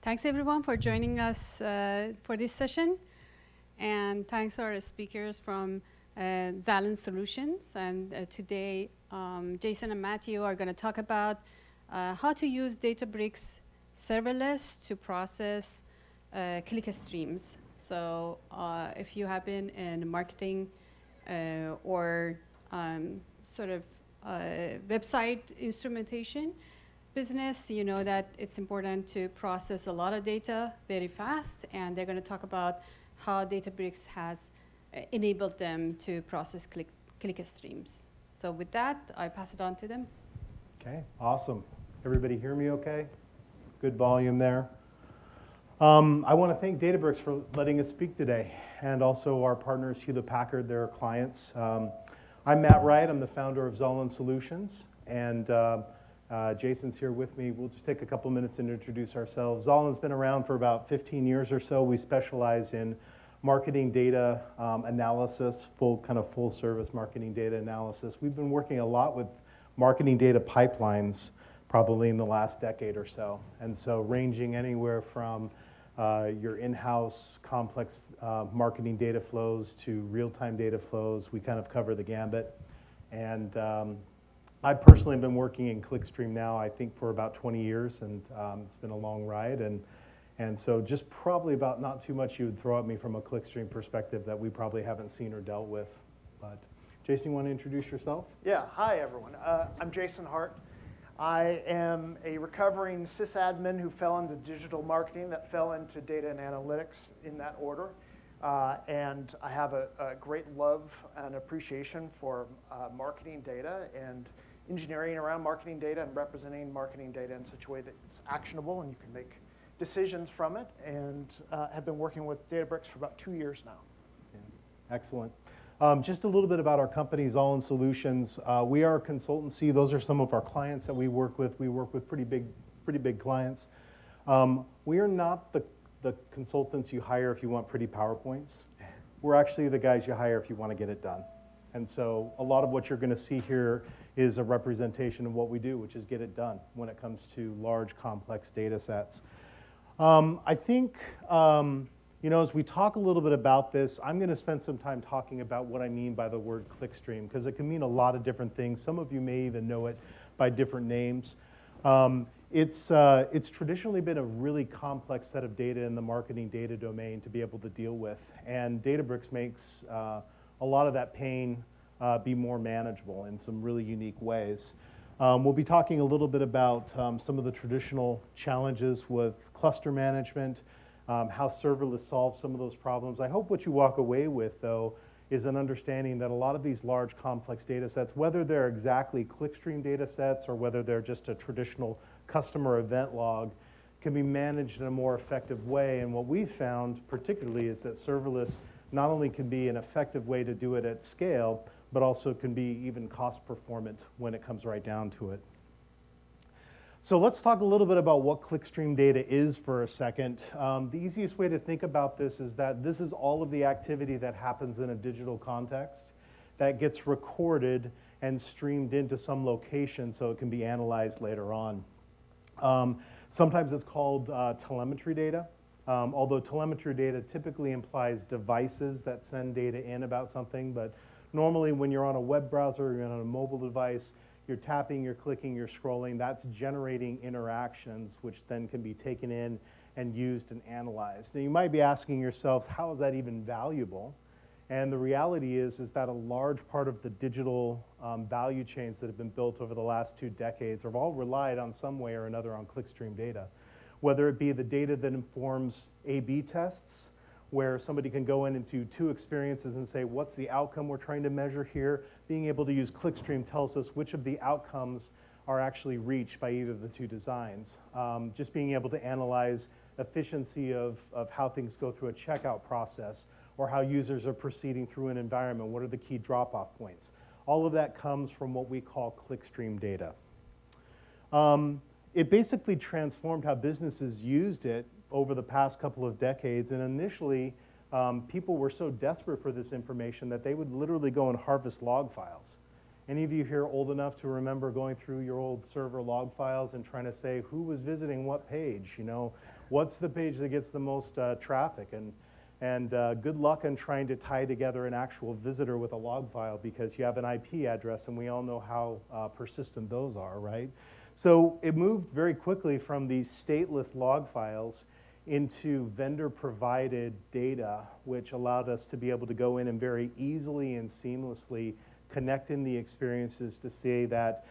Thanks everyone for joining us for this session. And thanks to our speakers from Zahlen Solutions. And today, Jason and Matthew are going to talk about how to use Databricks Serverless to process click streams. So if you have been in marketing or sort of website instrumentation business, you know that it's important to process a lot of data very fast, and they're going to talk about how Databricks has enabled them to process click streams. So with that, I pass it on to them. Okay, awesome. Everybody hear me okay? Good volume there. I want to thank Databricks for letting us speak today, and also our partners, Hewlett-Packard, their clients. I'm Matt Wright. I'm the founder of Zahlen Solutions, and Jason's here with me. We'll just take a couple minutes and introduce ourselves. Zahlen's been around for about 15 years or so. We specialize in marketing data analysis, full service marketing data analysis. We've been working a lot with marketing data pipelines probably in the last decade or so. And so ranging anywhere from your in-house complex marketing data flows to real-time data flows. We kind of cover the gambit. And I've personally been working in clickstream now, I think, for about 20 years, and it's been a long ride. And so just probably about not too much you would throw at me from a clickstream perspective that we probably haven't seen or dealt with. But Jason, you want to introduce yourself? Yeah, hi everyone. I'm Jason Hart. I am a recovering sysadmin who fell into digital marketing, that fell into data and analytics in that order. And I have a great love and appreciation for marketing data and engineering around marketing data and representing marketing data in such a way that it's actionable and you can make decisions from it, and have been working with Databricks for about 2 years now. Yeah. Excellent. Just a little bit about our company, Zahlen Solutions. We are a consultancy. Those are some of our clients that we work with. We work with pretty big clients. We are not the consultants you hire if you want pretty PowerPoints. We're actually the guys you hire if you want to get it done. And so a lot of what you're going to see here is a representation of what we do, which is get it done when it comes to large, complex data sets. I think, as we talk a little bit about this, I'm going to spend some time talking about what I mean by the word clickstream, because it can mean a lot of different things. Some of you may even know it by different names. It's traditionally been a really complex set of data in the marketing data domain to be able to deal with, and Databricks makes a lot of that pain be more manageable in some really unique ways. We'll be talking a little bit about some of the traditional challenges with cluster management, how serverless solves some of those problems. I hope what you walk away with, though, is an understanding that a lot of these large complex data sets, whether they're exactly clickstream data sets or whether they're just a traditional customer event log, can be managed in a more effective way. And what we've found particularly is that serverless not only can be an effective way to do it at scale, but also can be even cost performant when it comes right down to it. So let's talk a little bit about what clickstream data is for a second. The easiest way to think about this is that this is all of the activity that happens in a digital context that gets recorded and streamed into some location so it can be analyzed later on. Sometimes it's called telemetry data, although telemetry data typically implies devices that send data in about something, but normally when you're on a web browser, you're on a mobile device, you're tapping, you're clicking, you're scrolling, that's generating interactions which then can be taken in and used and analyzed. Now you might be asking yourself, how is that even valuable? And the reality is that a large part of the digital value chains that have been built over the last 2 decades have all relied on some way or another on clickstream data. Whether it be the data that informs A/B tests, where somebody can go in and do 2 experiences and say, what's the outcome we're trying to measure here? Being able to use clickstream tells us which of the outcomes are actually reached by either of the 2 designs. Just being able to analyze efficiency of how things go through a checkout process, or how users are proceeding through an environment, what are the key drop-off points? All of that comes from what we call clickstream data. It basically transformed how businesses used it over the past couple of decades, and initially people were so desperate for this information that they would literally go and harvest log files. Any of you here old enough to remember going through your old server log files and trying to say who was visiting what page? What's the page that gets the most traffic? And good luck on trying to tie together an actual visitor with a log file, because you have an IP address, and we all know how persistent those are, right? So it moved very quickly from these stateless log files into vendor-provided data, which allowed us to be able to go in and very easily and seamlessly connect in the experiences to say that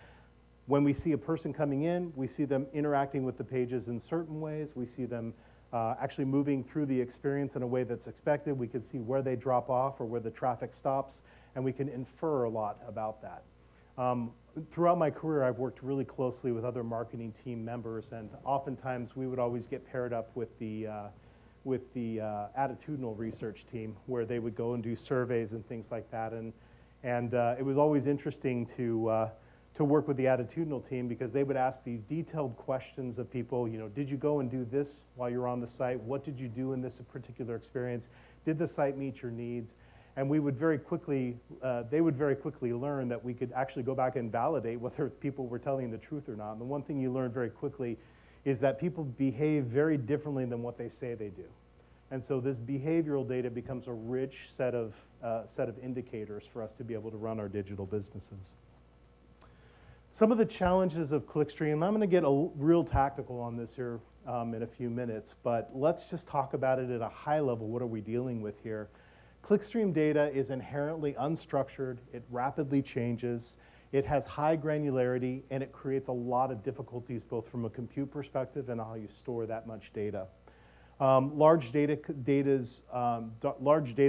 when we see a person coming in, we see them interacting with the pages in certain ways. We see them actually moving through the experience in a way that's expected. We can see where they drop off or where the traffic stops, and we can infer a lot about that. Throughout my career, I've worked really closely with other marketing team members, and oftentimes we would always get paired up with the attitudinal research team, where they would go and do surveys and things like that. And it was always interesting to work with the attitudinal team, because they would ask these detailed questions of people. You know, did you go and do this while you're on the site? What did you do in this particular experience? Did the site meet your needs? And we would very quickly, they would very quickly learn that we could actually go back and validate whether people were telling the truth or not. And the one thing you learn very quickly is that people behave very differently than what they say they do. And so this behavioral data becomes a rich set of indicators for us to be able to run our digital businesses. Some of the challenges of clickstream, I'm going to get real tactical on this here in a few minutes, but let's just talk about it at a high level. What are we dealing with here? Clickstream data is inherently unstructured, it rapidly changes, it has high granularity, and it creates a lot of difficulties both from a compute perspective and how you store that much data. Large data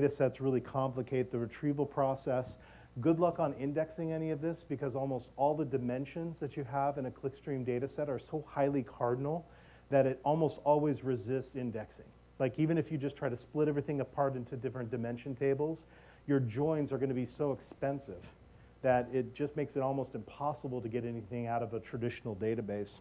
sets really complicate the retrieval process. Good luck on indexing any of this, because almost all the dimensions that you have in a clickstream data set are so highly cardinal that it almost always resists indexing. Like, even if you just try to split everything apart into different dimension tables, your joins are going to be so expensive that it just makes it almost impossible to get anything out of a traditional database.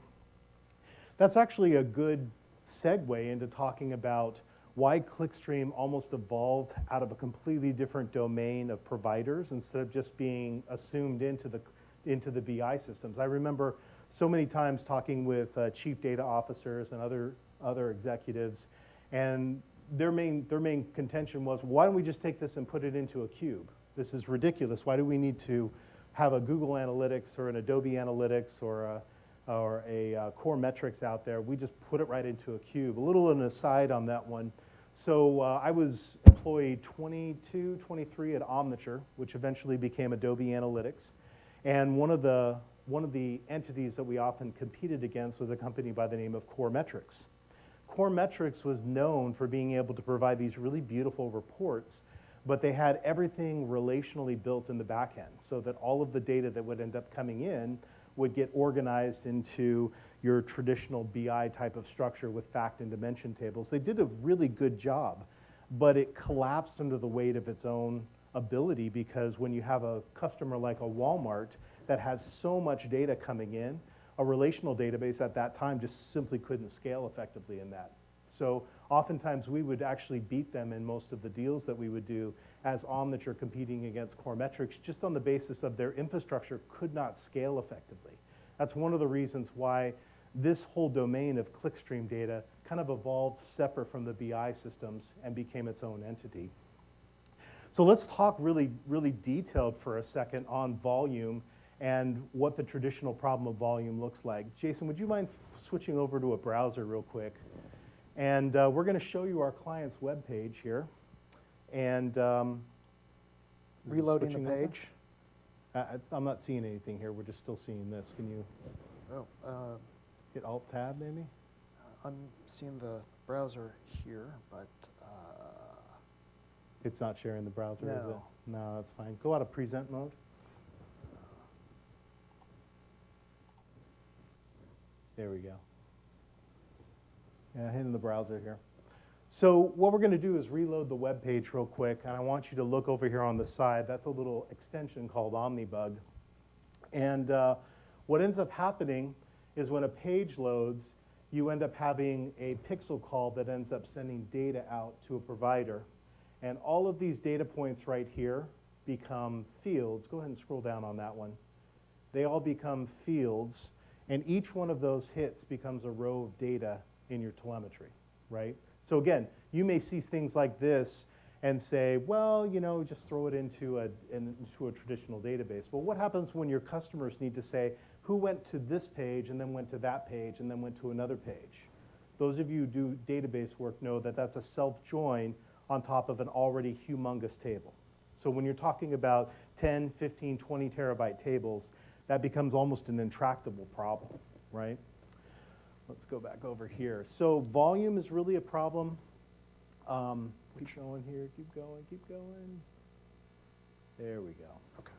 That's actually a good segue into talking about why clickstream almost evolved out of a completely different domain of providers instead of just being assumed into the BI systems. I remember so many times talking with chief data officers and other executives, and their main contention was, why don't we just take this and put it into a cube? This is ridiculous. Why do we need to have a Google Analytics or an Adobe Analytics or a Core Metrics out there? We just put it right into a cube. A little an aside on that one. So I was employee 22, 23 at Omniture, which eventually became Adobe Analytics. And one of the entities that we often competed against was a company by the name of Core Metrics. Core Metrics was known for being able to provide these really beautiful reports, but they had everything relationally built in the back end, so that all of the data that would end up coming in would get organized into your traditional BI type of structure with fact and dimension tables. They did a really good job, but it collapsed under the weight of its own ability, because when you have a customer like a Walmart that has so much data coming in, a relational database at that time just simply couldn't scale effectively in that. So oftentimes we would actually beat them in most of the deals that we would do as Omniture competing against Core Metrics, just on the basis of their infrastructure could not scale effectively. That's one of the reasons why this whole domain of clickstream data kind of evolved separate from the BI systems and became its own entity. So let's talk really, really detailed for a second on volume and what the traditional problem of volume looks like. Jason, would you mind switching over to a browser real quick? And we're going to show you our client's web page here. And Reloading the page. I'm not seeing anything here. We're just still seeing this. Can you hit Alt-Tab maybe? I'm seeing the browser here, but it's not sharing the browser, is it? No. No, that's fine. Go out of present mode. There we go. Yeah, hitting the browser here. So what we're going to do is reload the web page real quick, and I want you to look over here on the side. That's a little extension called Omnibug. And what ends up happening is when a page loads, you end up having a pixel call that ends up sending data out to a provider. And all of these data points right here become fields. Go ahead and scroll down on that one. They all become fields, and each one of those hits becomes a row of data in your telemetry, right? So again, you may see things like this and say, well, just throw it into a traditional database. Well, what happens when your customers need to say, who went to this page and then went to that page and then went to another page? Those of you who do database work know that that's a self-join on top of an already humongous table. So when you're talking about 10, 15, 20 terabyte tables, that becomes almost an intractable problem, right? Let's go back over here. So volume is really a problem. Keep going here, keep going. There we go. Okay.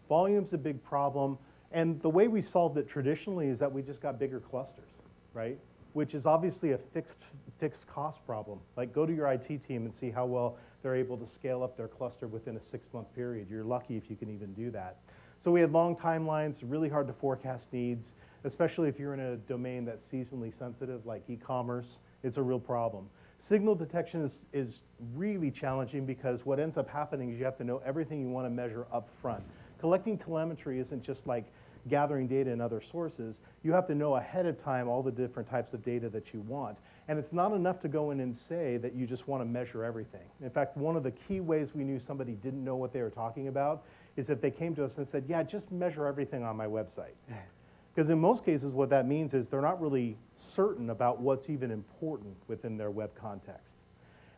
Volume's a big problem. And the way we solved it traditionally is that we just got bigger clusters, right? Which is obviously a fixed cost problem. Like, go to your IT team and see how well they're able to scale up their cluster within a 6-month period. You're lucky if you can even do that. So we had long timelines, really hard to forecast needs, especially if you're in a domain that's seasonally sensitive like e-commerce. It's a real problem. Signal detection is really challenging because what ends up happening is you have to know everything you want to measure up front. Collecting telemetry isn't just like gathering data in other sources. You have to know ahead of time all the different types of data that you want. And it's not enough to go in and say that you just want to measure everything. In fact, one of the key ways we knew somebody didn't know what they were talking about is that they came to us and said, yeah, just measure everything on my website. Because in most cases, what that means is they're not really certain about what's even important within their web context.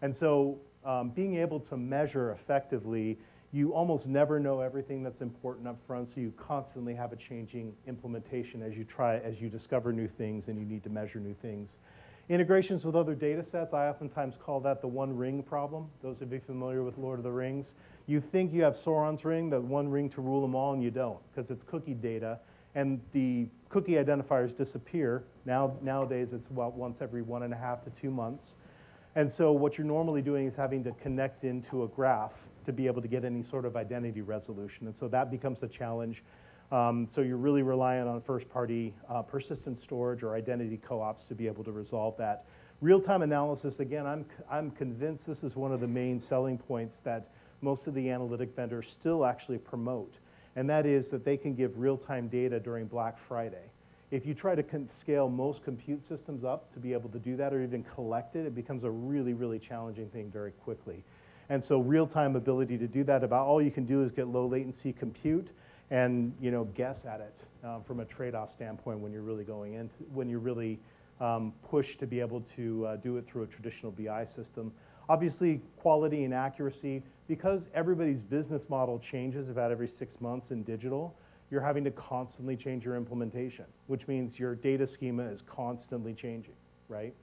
And so being able to measure effectively, you almost never know everything that's important up front, so you constantly have a changing implementation as you discover new things and you need to measure new things. Integrations with other data sets, I oftentimes call that the one ring problem. Those of you familiar with Lord of the Rings, you think you have Sauron's ring, the one ring to rule them all, and you don't, because it's cookie data, and the cookie identifiers disappear. Nowadays, it's about once every 1.5 to 2 months. And so what you're normally doing is having to connect into a graph to be able to get any sort of identity resolution. And so that becomes a challenge. So you're really relying on first-party persistent storage or identity co-ops to be able to resolve that. Real-time analysis, again, I'm convinced this is one of the main selling points that most of the analytic vendors still actually promote. And that is that they can give real-time data during Black Friday. If you try to scale most compute systems up to be able to do that or even collect it, it becomes a really, really challenging thing very quickly. And so real-time ability to do that, about all you can do is get low latency compute and guess at it from a trade-off standpoint when you're really pushed to be able to do it through a traditional BI system. Obviously, quality and accuracy, because everybody's business model changes about every 6 months in digital, you're having to constantly change your implementation, which means your data schema is constantly changing, right?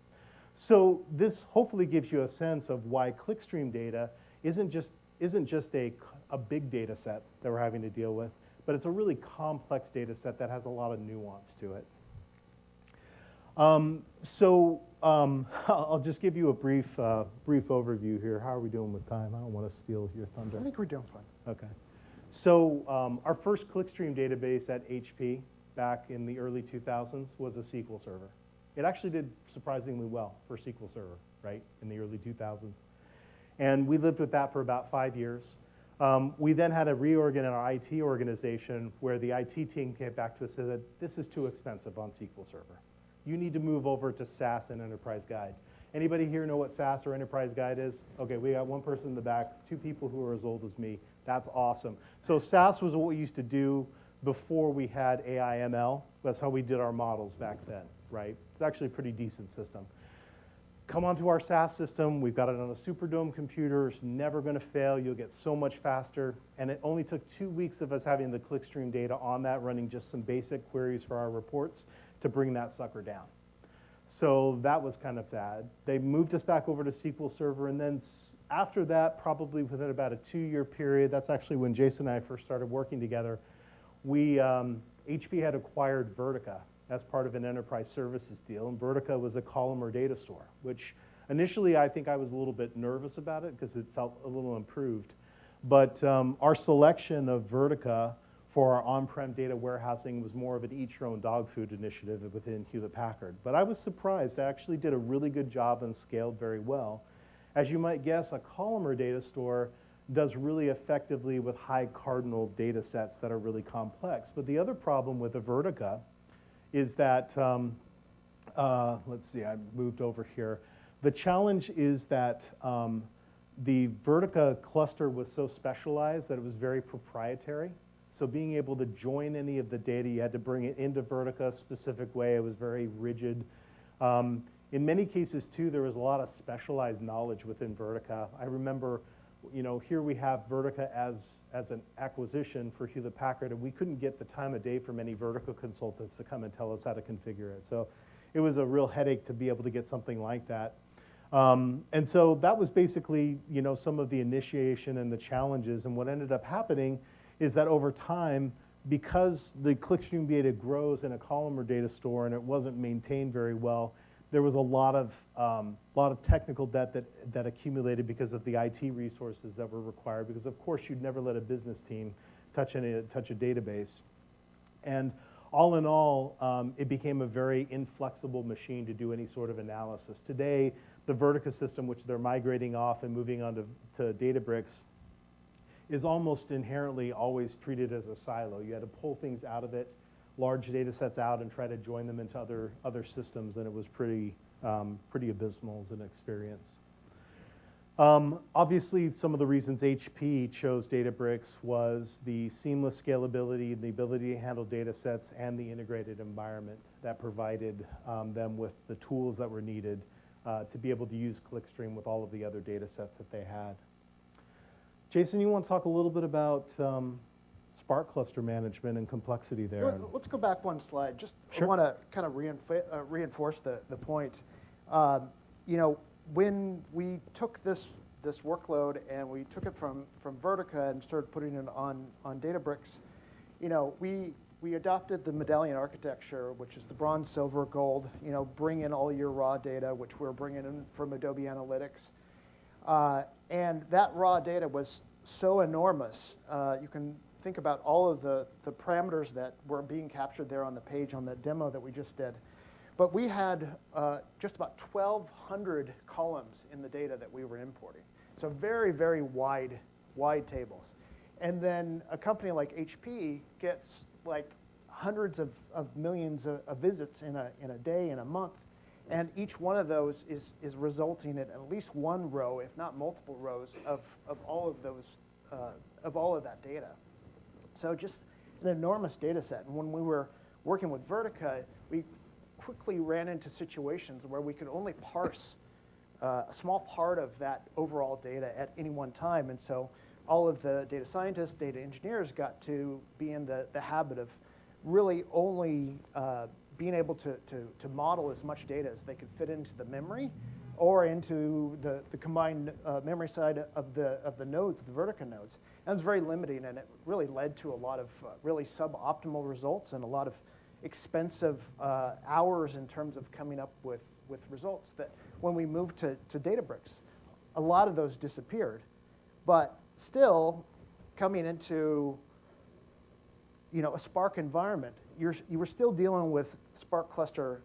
So this hopefully gives you a sense of why clickstream data isn't just a big data set that we're having to deal with, but it's a really complex data set that has a lot of nuance to it. I'll just give you a brief overview here. How are we doing with time? I don't want to steal your thunder. I think we're doing fine. Okay. So our first clickstream database at HP back in the early 2000s was a SQL Server. It actually did surprisingly well for SQL Server, right, in the early 2000s. And we lived with that for about 5 years. We then had a reorg in our IT organization where the IT team came back to us and said, this is too expensive on SQL Server. You need to move over to SAS and Enterprise Guide. Anybody here know what SAS or Enterprise Guide is? Okay, we got one person in the back, 2 people who are as old as me. That's awesome. So SAS was what we used to do before we had AI ML. That's how we did our models back then, right? It's actually a pretty decent system. Come onto our SAS system. We've got it on a Superdome computer. It's never going to fail. You'll get so much faster. And it only took 2 weeks of us having the clickstream data on that, running just some basic queries for our reports to bring that sucker down. So that was kind of bad. They moved us back over to SQL Server, and then after that, probably within about a 2-year period, that's actually when Jason and I first started working together, HP had acquired Vertica as part of an enterprise services deal, and Vertica was a columnar data store, which initially I think I was a little bit nervous about it because it felt a little improved. But our selection of Vertica for our on-prem data warehousing was more of an eat-your-own-dog food initiative within Hewlett-Packard. But I was surprised. They actually did a really good job and scaled very well. As you might guess, a columnar data store does really effectively with high cardinal data sets that are really complex. But the other problem with a Vertica is that let's see, I moved over here. The challenge is that the Vertica cluster was so specialized that it was very proprietary. So being able to join any of the data, you had to bring it into Vertica a specific way. It was very rigid. In many cases, too, there was a lot of specialized knowledge within Vertica. I remember, here we have Vertica as an acquisition for Hewlett-Packard, and we couldn't get the time of day from any Vertica consultants to come and tell us how to configure it. So it was a real headache to be able to get something like that. And so that was basically, some of the initiation and the challenges. And what ended up happening is that over time, because the clickstream data grows in a columnar data store and it wasn't maintained very well, there was a lot of technical debt that accumulated because of the IT resources that were required. Because of course, you'd never let a business team touch a database. And all in all, it became a very inflexible machine to do any sort of analysis. Today, the Vertica system, which they're migrating off and moving on to Databricks, is almost inherently always treated as a silo. You had to pull things out of it, large data sets out, and try to join them into other systems, and it was pretty abysmal as an experience. Obviously, some of the reasons HP chose Databricks was the seamless scalability, the ability to handle data sets, and the integrated environment that provided them with the tools that were needed to be able to use Clickstream with all of the other data sets that they had. Jason, you want to talk a little bit about Spark cluster management and complexity there? Let's go back one slide. Just Sure. I want to kind of reinforce the point. When we took this workload and we took it from Vertica and started putting it on Databricks, we adopted the medallion architecture, which is the bronze, silver, gold. Bring in all your raw data, which we're bringing in from Adobe Analytics. And that raw data was so enormous. You can think about all of the parameters that were being captured there on the page on the demo that we just did. But we had just about 1,200 columns in the data that we were importing. So very, very wide tables. And then a company like HP gets like hundreds of millions of visits in a day, in a month. And each one of those is resulting in at least one row, if not multiple rows, of all of those, of all of that data. So just an enormous data set. And when we were working with Vertica, we quickly ran into situations where we could only parse a small part of that overall data at any one time. And so all of the data scientists, data engineers got to be in the habit of really only being able to model as much data as they could fit into the memory or into the combined memory side of the nodes, the Vertica nodes. And it was very limiting, and it really led to a lot of really suboptimal results and a lot of expensive hours in terms of coming up with results that when we moved to Databricks, a lot of those disappeared. But still, coming into a Spark environment, you were still dealing with Spark cluster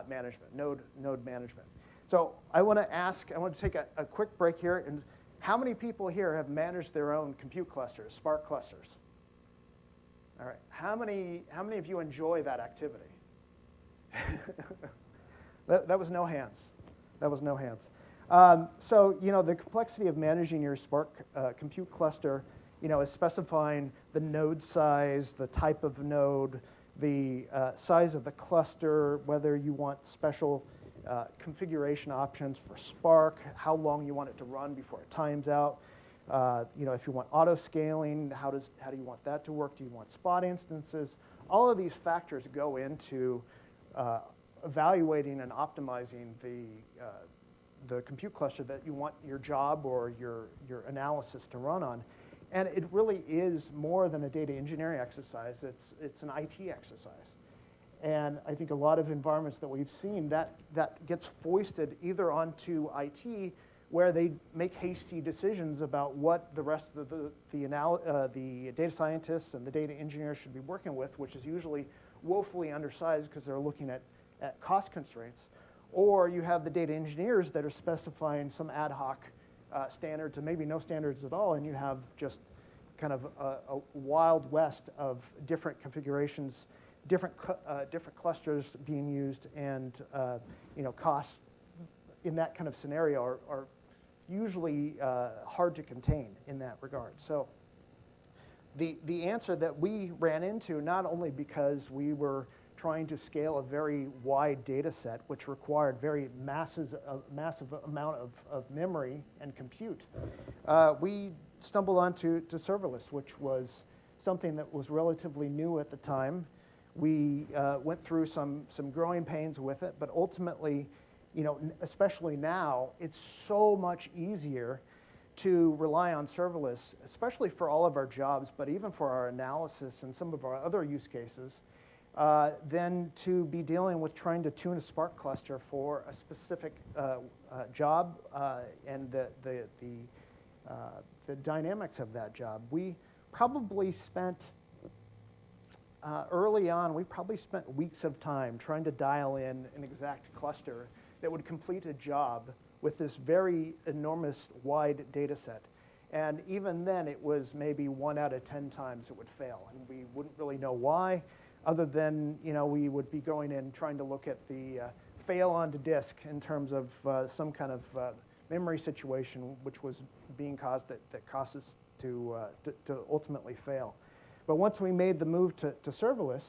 management, node management. So I want to take a quick break here. And how many people here have managed their own compute clusters, Spark clusters? All right. How many of you enjoy that activity? That was no hands. That was no hands. So the complexity of managing your Spark compute cluster, is specifying the node size, the type of node, the size of the cluster, whether you want special configuration options for Spark, how long you want it to run before it times out. If you want auto scaling, how do you want that to work? Do you want spot instances? All of these factors go into evaluating and optimizing the compute cluster that you want your job or your analysis to run on. And it really is more than a data engineering exercise. It's an IT exercise. And I think a lot of environments that we've seen, that gets foisted either onto IT, where they make hasty decisions about what the rest of the data scientists and the data engineers should be working with, which is usually woefully undersized because they're looking at cost constraints. Or you have the data engineers that are specifying some ad hoc standards and maybe no standards at all, and you have just kind of a wild west of different configurations different clusters being used, and costs in that kind of scenario are usually hard to contain in that regard. So the answer that we ran into, not only because we were trying to scale a very wide data set, which required very massive amount of memory and compute, we stumbled onto serverless, which was something that was relatively new at the time. We went through some growing pains with it, but ultimately, especially now, it's so much easier to rely on serverless, especially for all of our jobs, but even for our analysis and some of our other use cases, than to be dealing with trying to tune a Spark cluster for a specific job and the dynamics of that job. We probably spent, early on, we probably spent weeks of time trying to dial in an exact cluster that would complete a job with this very enormous wide data set. And even then, it was maybe 1 out of 10 times it would fail. And we wouldn't really know why, other than we would be going in trying to look at the fail onto disk in terms of some kind of memory situation which was being caused that caused us to ultimately fail. But once we made the move to serverless,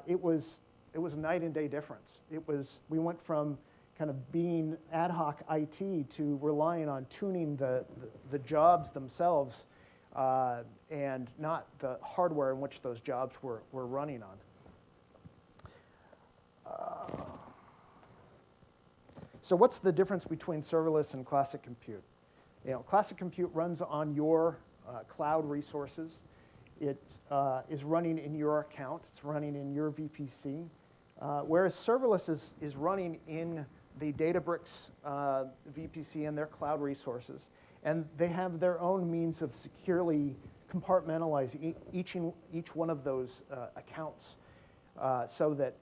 it was a night and day difference. We went from kind of being ad hoc IT to relying on tuning the jobs themselves and not the hardware in which those jobs were running on. So what's the difference between serverless and classic compute? Classic compute runs on your cloud resources. It is running in your account. It's running in your VPC. Whereas serverless is running in the Databricks VPC and their cloud resources. And they have their own means of securely compartmentalize each one of those accounts so that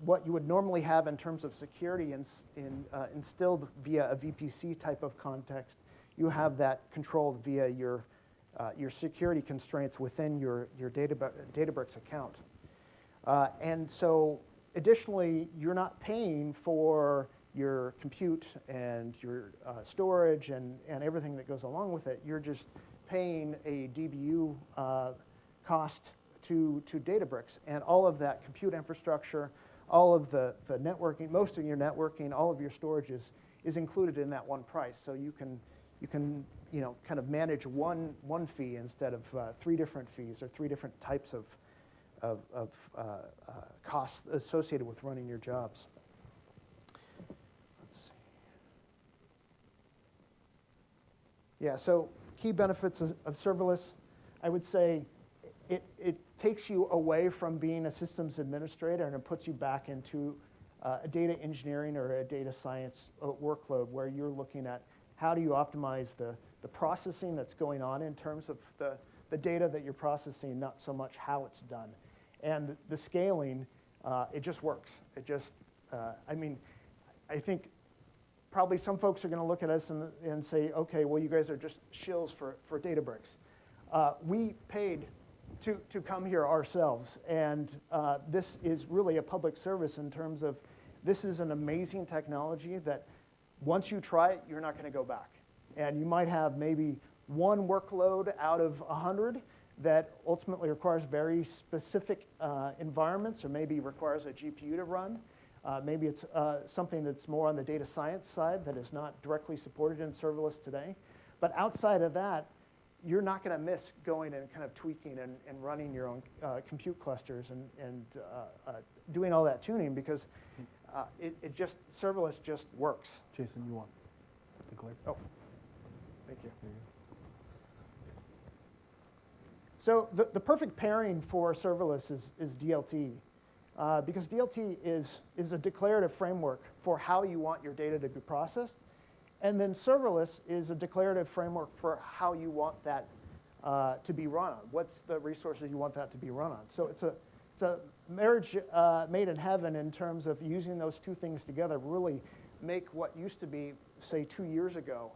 what you would normally have in terms of security instilled via a VPC type of context, you have that controlled via your security constraints within your Databricks account. And so additionally, you're not paying for your compute and your storage and everything that goes along with it. You're just paying a DBU cost to Databricks. And all of that compute infrastructure, all of the networking, most of your networking, all of your storage is included in that one price. So you can kind of manage one fee instead of 3 different fees or 3 different types of costs associated with running your jobs. Let's see. Yeah, so key benefits of serverless, I would say it takes you away from being a systems administrator and it puts you back into a data engineering or a data science workload where you're looking at how do you optimize the processing that's going on in terms of the data that you're processing, not so much how it's done. And the scaling, it just works. It just, I think probably some folks are going to look at us and say, okay, well, you guys are just shills for Databricks. We paid to come here ourselves, and this is really a public service in terms of this is an amazing technology that once you try it, you're not going to go back. And you might have maybe one workload out of 100 that ultimately requires very specific environments, or maybe requires a GPU to run. Maybe it's something that's more on the data science side that is not directly supported in serverless today. But outside of that, you're not going to miss going and kind of tweaking and running your own compute clusters and doing all that tuning, because serverless just works. Jason, you want the clicker? Oh, thank you. So the perfect pairing for serverless is DLT, because DLT is a declarative framework for how you want your data to be processed, and then serverless is a declarative framework for how you want that to be run on. What's the resources you want that to be run on? So it's a marriage made in heaven in terms of using those two things together, really make what used to be, say, 2 years ago,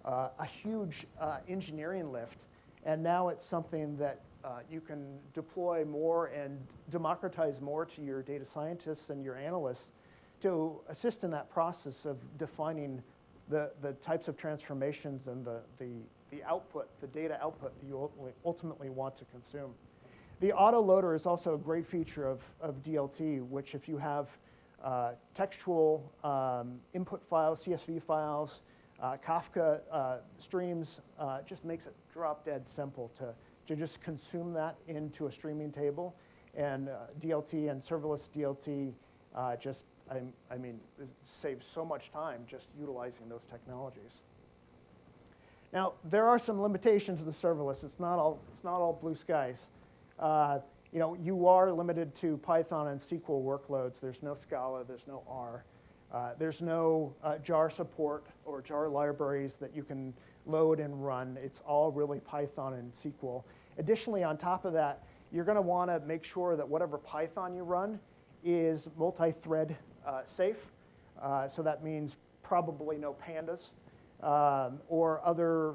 a huge engineering lift, And now it's something that you can deploy more and democratize more to your data scientists and your analysts to assist in that process of defining the types of transformations and the output, the data output that you ultimately want to consume. The autoloader is also a great feature of DLT, which if you have textual input files, CSV files, Kafka streams, just makes it drop dead simple to just consume that into a streaming table. And DLT and serverless DLT I mean, it saves so much time just utilizing those technologies. Now, there are some limitations to the serverless. It's not all blue skies. You know, you are limited to Python and SQL workloads. There's no Scala, there's no R. There's no jar support or jar libraries that you can load and run. It's all really Python and SQL. Additionally, on top of that, you're going to want to make sure that whatever Python you run is multi-thread safe. So that means probably no pandas or other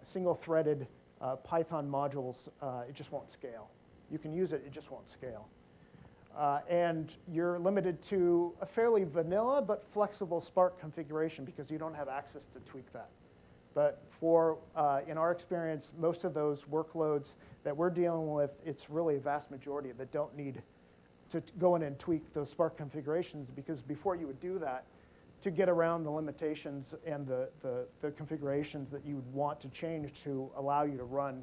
single-threaded Python modules. It just won't scale. You can use it, it just won't scale. And you're limited to a fairly vanilla but flexible Spark configuration because you don't have access to tweak that. But for, in our experience, most of those workloads that we're dealing with, it's really a vast majority that don't need to go in and tweak those Spark configurations, because before you would do that, to get around the limitations and the configurations that you would want to change to allow you to run,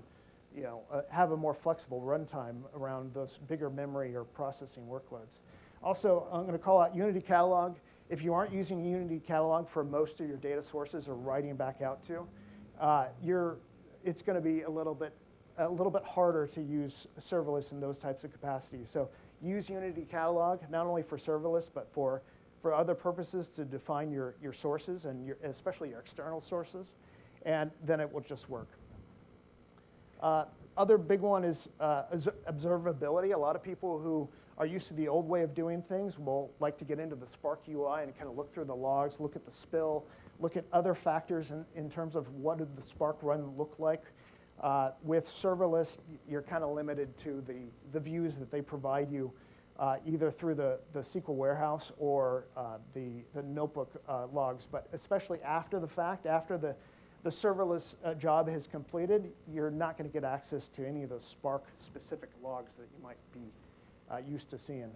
you know, have a more flexible runtime around those bigger memory or processing workloads. Also, I'm going to call out Unity Catalog. If you aren't using Unity Catalog for most of your data sources or writing back out to, it's going to be a little bit harder to use serverless in those types of capacities. So use Unity Catalog not only for serverless but for other purposes to define your sources and especially your external sources, and then it will just work. Other big one is observability. A lot of people who are used to the old way of doing things will like to get into the Spark UI and kind of look through the logs, look at the spill, look at other factors in terms of what did the Spark run look like. With serverless, you're kind of limited to the views that they provide you, either through the SQL warehouse or the notebook logs. But especially after the fact, after the serverless job has completed, you're not going to get access to any of those Spark-specific logs that you might be used to seeing.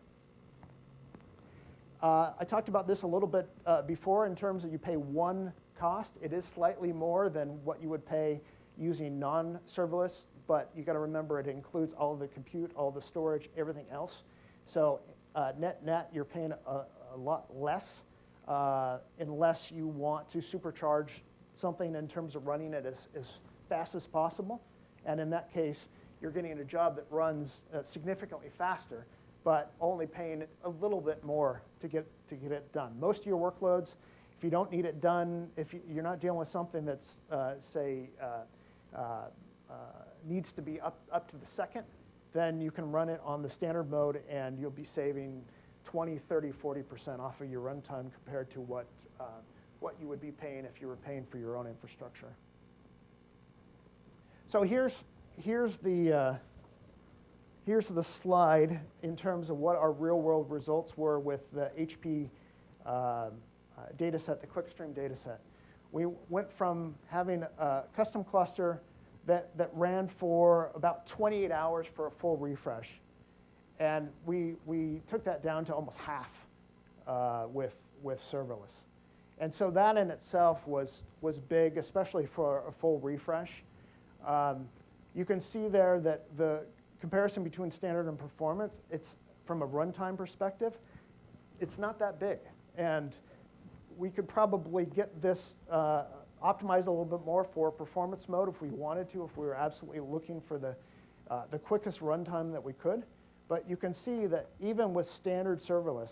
I talked about this a little bit before in terms of you pay one cost. It is slightly more than what you would pay using non-serverless, but you got to remember it includes all of the compute, all the storage, everything else. So net, you're paying a lot less unless you want to supercharge something in terms of running it as fast as possible. And in that case, you're getting a job that runs significantly faster, but only paying a little bit more to get it done. Most of your workloads, if you don't need it done, if you're not dealing with something that's, say, needs to be up to the second, then you can run it on the standard mode and you'll be saving 20, 30, 40% off of your runtime compared to what you would be paying if you were paying for your own infrastructure. So here's the slide in terms of what our real-world results were with the HP data set, the clickstream data set. We went from having a custom cluster that ran for about 28 hours for a full refresh. And we took that down to almost half with serverless. And so that in itself was big, especially for a full refresh. You can see there that the comparison between standard and performance, it's from a runtime perspective, it's not that big. And we could probably get this optimized a little bit more for performance mode if we wanted to, if we were absolutely looking for the quickest runtime that we could. But you can see that even with standard serverless,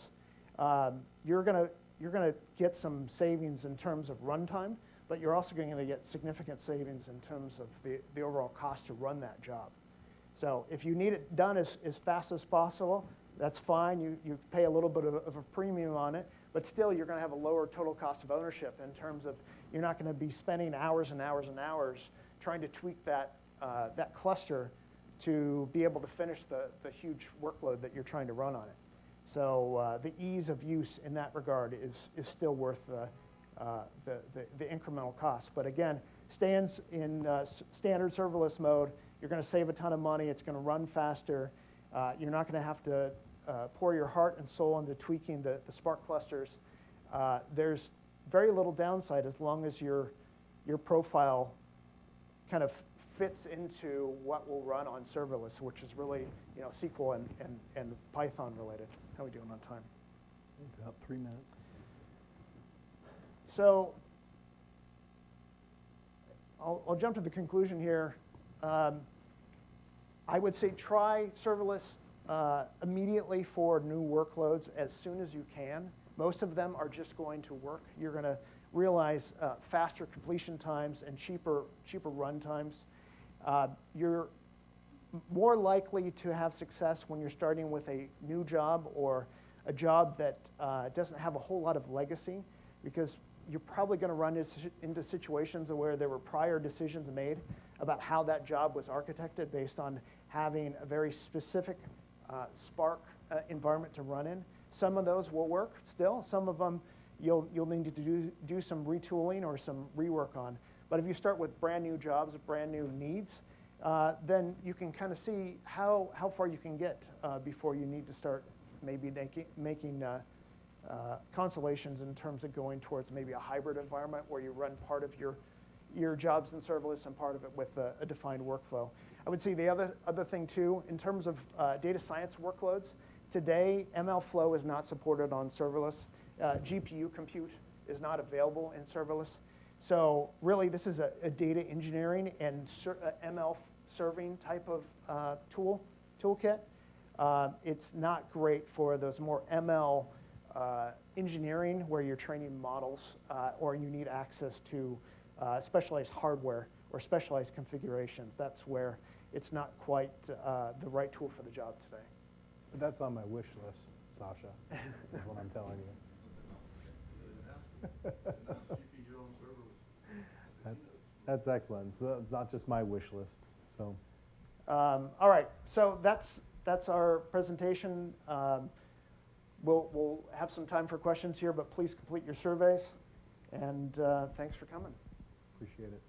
you're going to get some savings in terms of runtime, but you're also going to get significant savings in terms of the overall cost to run that job. So if you need it done as fast as possible, that's fine. You pay a little bit of a premium on it, but still you're going to have a lower total cost of ownership in terms of you're not going to be spending hours and hours and hours trying to tweak that that cluster to be able to finish the huge workload that you're trying to run on it. So the ease of use in that regard is still worth the incremental cost. But again, stands in standard serverless mode. You're going to save a ton of money. It's going to run faster. You're not going to have to pour your heart and soul into tweaking the Spark clusters. There's very little downside as long as your profile kind of fits into what will run on serverless, which is really SQL and Python related. How are we doing on time? About 3 minutes. So I'll jump to the conclusion here. I would say try serverless immediately for new workloads as soon as you can. Most of them are just going to work. You're going to realize faster completion times and cheaper run times. You're more likely to have success when you're starting with a new job or a job that doesn't have a whole lot of legacy, because you're probably going to run into situations where there were prior decisions made about how that job was architected based on having a very specific Spark environment to run in. Some of those will work still. Some of them you'll need to do some retooling or some rework on. But if you start with brand new jobs, brand new needs, then you can kind of see how far you can get before you need to start maybe making consolations in terms of going towards maybe a hybrid environment where you run part of your jobs in serverless and part of it with a defined workflow. I would say the other thing too, in terms of data science workloads, today ML flow is not supported on serverless. GPU compute is not available in serverless. So really this is a data engineering and ML serving type of toolkit. It's not great for those more ML engineering where you're training models or you need access to specialized hardware or specialized configurations. That's where it's not quite the right tool for the job today. But that's on my wish list, Sasha, is what I'm telling you. That's excellent. So it's not just my wish list. So, all right. So that's our presentation. We'll have some time for questions here, but please complete your surveys. And thanks for coming. Appreciate it.